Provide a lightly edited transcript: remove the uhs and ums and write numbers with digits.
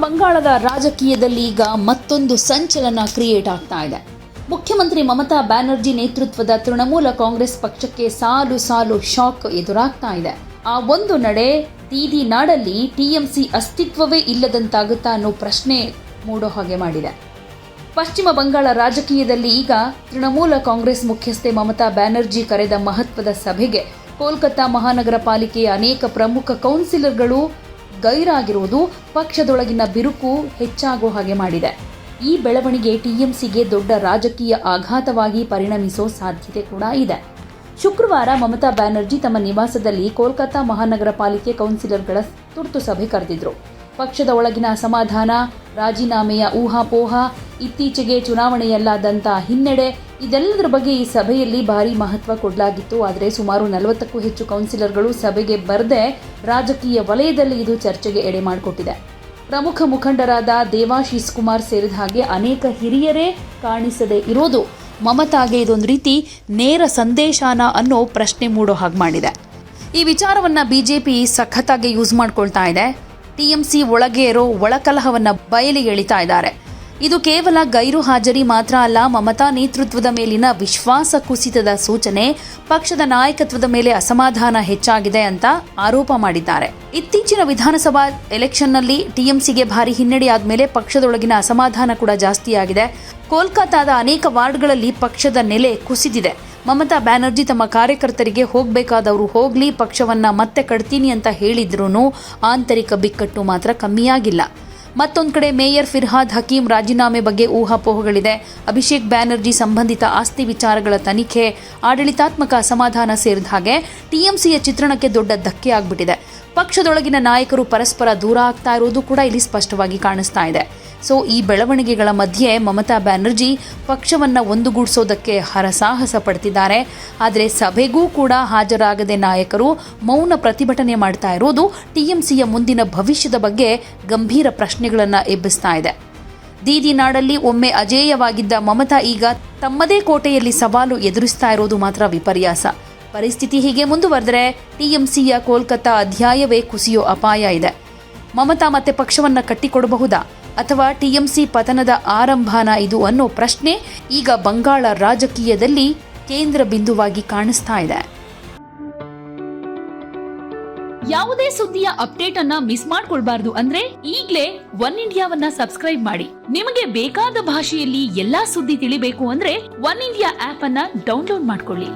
ಬಂಗಾಳದ ರಾಜಕೀಯದಲ್ಲಿ ಈಗ ಮತ್ತೊಂದು ಸಂಚಲನ ಕ್ರಿಯೇಟ್ ಆಗ್ತಾ ಇದೆ. ಮುಖ್ಯಮಂತ್ರಿ ಮಮತಾ ಬ್ಯಾನರ್ಜಿ ನೇತೃತ್ವದ ತೃಣಮೂಲ ಕಾಂಗ್ರೆಸ್ ಪಕ್ಷಕ್ಕೆ ಸಾಲು ಸಾಲು ಶಾಕ್ ಎದುರಾಗ್ತಾ ಇದೆ. ಆ ಒಂದು ನಡೆ ದೀದಿ ನಾಡಲ್ಲಿ ಟಿಎಂಸಿ ಅಸ್ತಿತ್ವವೇ ಇಲ್ಲದಂತಾಗುತ್ತಾ ಅನ್ನೋ ಪ್ರಶ್ನೆ ಮೂಡೋ ಹಾಗೆ ಮಾಡಿದೆ. ಪಶ್ಚಿಮ ಬಂಗಾಳ ರಾಜಕೀಯದಲ್ಲಿ ಈಗ ತೃಣಮೂಲ ಕಾಂಗ್ರೆಸ್ ಮುಖ್ಯಸ್ಥೆ ಮಮತಾ ಬ್ಯಾನರ್ಜಿ ಕರೆದ ಮಹತ್ವದ ಸಭೆಗೆ ಕೋಲ್ಕತ್ತಾ ಮಹಾನಗರ ಪಾಲಿಕೆಯ ಅನೇಕ ಪ್ರಮುಖ ಕೌನ್ಸಿಲರ್ಗಳು ಗೈರಾಗಿರುವುದು ಪಕ್ಷದೊಳಗಿನ ಬಿರುಕು ಹೆಚ್ಚಾಗೋ ಹಾಗೆ ಮಾಡಿದೆ. ಈ ಬೆಳವಣಿಗೆ ಟಿಎಂಸಿಗೆ ದೊಡ್ಡ ರಾಜಕೀಯ ಆಘಾತವಾಗಿ ಪರಿಣಮಿಸೋ ಸಾಧ್ಯತೆ ಕೂಡ ಇದೆ. ಶುಕ್ರವಾರ ಮಮತಾ ಬ್ಯಾನರ್ಜಿ ತಮ್ಮ ನಿವಾಸದಲ್ಲಿ ಕೋಲ್ಕತ್ತಾ ಮಹಾನಗರ ಪಾಲಿಕೆ ಕೌನ್ಸಿಲರ್ಗಳ ತುರ್ತು ಸಭೆ ಕರೆದಿದ್ರು. ಪಕ್ಷದ ಒಳಗಿನ ಅಸಮಾಧಾನ, ರಾಜೀನಾಮೆಯ ಊಹಾಪೋಹ, ಇತ್ತೀಚೆಗೆ ಚುನಾವಣೆಯಲ್ಲಾದಂಥ ಹಿನ್ನಡೆ ಇದೆಲ್ಲದರ ಬಗ್ಗೆ ಈ ಸಭೆಯಲ್ಲಿ ಭಾರಿ ಮಹತ್ವ ಕೊಡಲಾಗಿತ್ತು. ಆದರೆ ಸುಮಾರು 40ಕ್ಕೂ ಹೆಚ್ಚು ಕೌನ್ಸಿಲರ್ಗಳು ಸಭೆಗೆ ಬರದೆ ರಾಜಕೀಯ ವಲಯದಲ್ಲಿ ಇದು ಚರ್ಚೆಗೆ ಎಡೆ ಮಾಡಿಕೊಟ್ಟಿದೆ. ಪ್ರಮುಖ ಮುಖಂಡರಾದ ದೇವಾಶೀಸ್ ಕುಮಾರ್ ಸೇರಿದ ಹಾಗೆ ಅನೇಕ ಹಿರಿಯರೇ ಕಾಣಿಸದೆ ಇರೋದು ಮಮತಾಗೆ ಇದೊಂದು ರೀತಿ ನೇರ ಸಂದೇಶಾನ ಅನ್ನೋ ಪ್ರಶ್ನೆ ಮೂಡೋ ಹಾಗೆ ಮಾಡಿದೆ. ಈ ವಿಚಾರವನ್ನ ಬಿಜೆಪಿ ಸಖತ್ತಾಗಿ ಯೂಸ್ ಮಾಡ್ಕೊಳ್ತಾ ಇದೆ. ಟಿಎಂಸಿ ಒಳಗೆ ಇರೋ ಒಳಕಲಹವನ್ನ ಬಯಲಿಗೆ ಎಳಿತಾ ಇದ್ದಾರೆ. ಇದು ಕೇವಲ ಗೈರು ಹಾಜರಿ ಮಾತ್ರ ಅಲ್ಲ, ಮಮತಾ ನೇತೃತ್ವದ ಮೇಲಿನ ವಿಶ್ವಾಸ ಕುಸಿತದ ಸೂಚನೆ, ಪಕ್ಷದ ನಾಯಕತ್ವದ ಮೇಲೆ ಅಸಮಾಧಾನ ಹೆಚ್ಚಾಗಿದೆ ಅಂತ ಆರೋಪ ಮಾಡಿದ್ದಾರೆ. ಇತ್ತೀಚಿನ ವಿಧಾನಸಭಾ ಎಲೆಕ್ಷನ್ನಲ್ಲಿ ಟಿಎಂಸಿಗೆ ಭಾರಿ ಹಿನ್ನಡೆಯಾದ ಮೇಲೆ ಪಕ್ಷದೊಳಗಿನ ಅಸಮಾಧಾನ ಕೂಡ ಜಾಸ್ತಿಯಾಗಿದೆ. ಕೋಲ್ಕತ್ತಾದ ಅನೇಕ ವಾರ್ಡ್ಗಳಲ್ಲಿ ಪಕ್ಷದ ನೆಲೆ ಕುಸಿದಿದೆ. ಮಮತಾ ಬ್ಯಾನರ್ಜಿ ತಮ್ಮ ಕಾರ್ಯಕರ್ತರಿಗೆ ಹೋಗಬೇಕಾದವರು ಹೋಗ್ಲಿ, ಪಕ್ಷವನ್ನ ಮತ್ತೆ ಕಟ್ತೀನಿ ಅಂತ ಹೇಳಿದ್ರೂ ಆಂತರಿಕ ಬಿಕ್ಕಟ್ಟು ಮಾತ್ರ ಕಮ್ಮಿಯಾಗಿಲ್ಲ. ಮತ್ತೊಂದು ಕಡೆ ಮೇಯರ್ ಫಿರ್ಹಾದ್ ಹಕೀಂ ರಾಜೀನಾಮೆ ಬಗ್ಗೆ ಊಹಾಪೋಹಗಳಿದೆ. ಅಭಿಷೇಕ್ ಬ್ಯಾನರ್ಜಿ ಸಂಬಂಧಿತ ಆಸ್ತಿ ವಿಚಾರಗಳ ತನಿಖೆ, ಆಡಳಿತಾತ್ಮಕ ಅಸಮಾಧಾನ ಸೇರಿದ ಹಾಗೆ ಟಿಎಂಸಿಯ ಚಿತ್ರಣಕ್ಕೆ ದೊಡ್ಡ ಧಕ್ಕೆ ಆಗ್ಬಿಟ್ಟಿದೆ. ಪಕ್ಷದೊಳಗಿನ ನಾಯಕರು ಪರಸ್ಪರ ದೂರ ಆಗ್ತಾ ಇರೋದು ಕೂಡ ಇಲ್ಲಿ ಸ್ಪಷ್ಟವಾಗಿ ಕಾಣಿಸ್ತಾ ಇದೆ. ಸೊ ಈ ಬೆಳವಣಿಗೆಗಳ ಮಧ್ಯೆ ಮಮತಾ ಬ್ಯಾನರ್ಜಿ ಪಕ್ಷವನ್ನು ಒಂದುಗೂಡಿಸೋದಕ್ಕೆ ಹರಸಾಹಸ ಪಡ್ತಿದ್ದಾರೆ. ಆದರೆ ಸಭೆಗೂ ಕೂಡ ಹಾಜರಾಗದೆ ನಾಯಕರು ಮೌನ ಪ್ರತಿಭಟನೆ ಮಾಡ್ತಾ ಇರೋದು ಟಿಎಂಸಿಯ ಮುಂದಿನ ಭವಿಷ್ಯದ ಬಗ್ಗೆ ಗಂಭೀರ ಪ್ರಶ್ನೆಗಳನ್ನು ಎಬ್ಬಿಸ್ತಾ ಇದೆ. ದೀದಿ ನಾಡಲ್ಲಿ ಒಮ್ಮೆ ಅಜೇಯವಾಗಿದ್ದ ಮಮತಾ ಈಗ ತಮ್ಮದೇ ಕೋಟೆಯಲ್ಲಿ ಸವಾಲು ಎದುರಿಸ್ತಾ ಇರೋದು ಮಾತ್ರ ವಿಪರ್ಯಾಸ. ಪರಿಸ್ಥಿತಿ ಹೀಗೆ ಮುಂದುವರೆದರೆ ಟಿಎಂಸಿಯ ಕೋಲ್ಕತ್ತಾ ಅಧ್ಯಾಯವೇ ಕುಸಿಯೋ ಅಪಾಯ ಇದೆ. ಮಮತಾ ಮತ್ತೆ ಪಕ್ಷವನ್ನ ಕಟ್ಟಿಕೊಡಬಹುದಾ ಅಥವಾ ಟಿಎಂಸಿ ಪತನದ ಆರಂಭನ ಇದು ಅನ್ನೋ ಪ್ರಶ್ನೆ ಈಗ ಬಂಗಾಳ ರಾಜಕೀಯದಲ್ಲಿ ಕೇಂದ್ರ ಬಿಂದುವಾಗಿ ಕಾಣಿಸ್ತಾ ಇದೆ. ಯಾವುದೇ ಸುದ್ದಿಯ ಅಪ್ಡೇಟ್ ಅನ್ನ ಮಿಸ್ ಮಾಡ್ಕೊಳ್ಬಾರ್ದು ಅಂದ್ರೆ ಈಗ್ಲೇ ಒನ್ ಇಂಡಿಯಾವನ್ನ ಸಬ್ಸ್ಕ್ರೈಬ್ ಮಾಡಿ. ನಿಮಗೆ ಬೇಕಾದ ಭಾಷೆಯಲ್ಲಿ ಎಲ್ಲಾ ಸುದ್ದಿ ತಿಳಿಬೇಕು ಅಂದ್ರೆ ಒನ್ ಇಂಡಿಯಾ ಆಪ್ ಅನ್ನ ಡೌನ್ಲೋಡ್ ಮಾಡ್ಕೊಳ್ಳಿ.